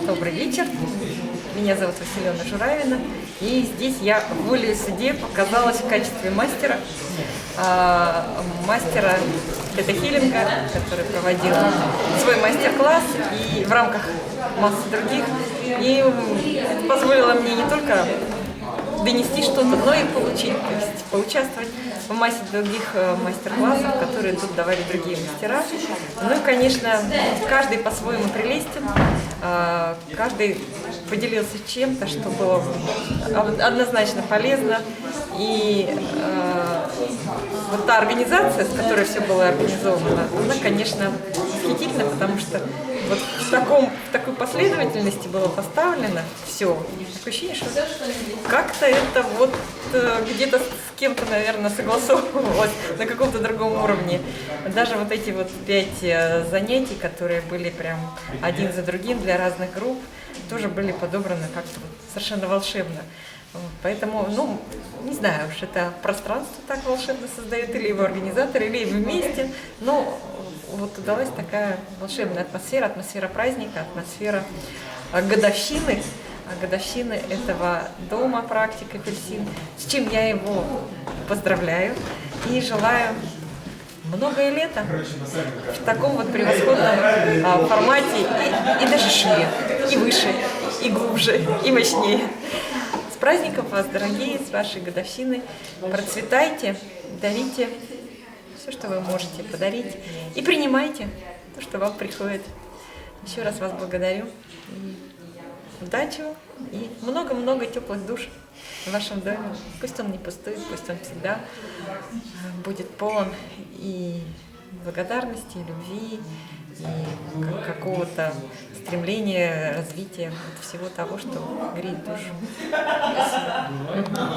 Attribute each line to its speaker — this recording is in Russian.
Speaker 1: Добрый вечер. Меня зовут Василена Журавина. И здесь я волею судеб оказалась в качестве мастера тета-хилинга, который проводил свой мастер-класс и в рамках массы других. И это позволило мне не только донести что-то, но и получить, то есть поучаствовать в массе других мастер-классов, которые тут давали другие мастера. Ну и, конечно, каждый по-своему прелестен, каждый поделился чем-то, что было однозначно полезно. И вот та организация, с которой все было организовано, она, конечно, восхитительна, потому что вот в такой последовательности было поставлено все. Такое ощущение, что как-то это вот где-то с кем-то, наверное, согласовывалось на каком-то другом уровне. Даже вот эти вот 5 занятий, которые были прям один за другим для разных групп, тоже были подобраны как-то вот совершенно волшебно. Поэтому, ну, не знаю уж, это пространство так волшебно создает, или его организаторы, или вместе, но вот удалась такая волшебная атмосфера праздника, атмосфера годовщины этого дома «Практика Апельсин», с чем я его поздравляю и желаю многое лето в таком вот превосходном формате и даже шире, и выше, и глубже, и мощнее. С праздником вас, дорогие, с вашей годовщиной. Процветайте, дарите все, что вы можете подарить, и принимайте то, что вам приходит. Еще раз вас благодарю. И удачи и много-много теплых душ в вашем доме. Пусть он не пустой, пусть он всегда будет полон и благодарности, и любви, и какого-то стремления, развития всего того, что греет душу. Спасибо.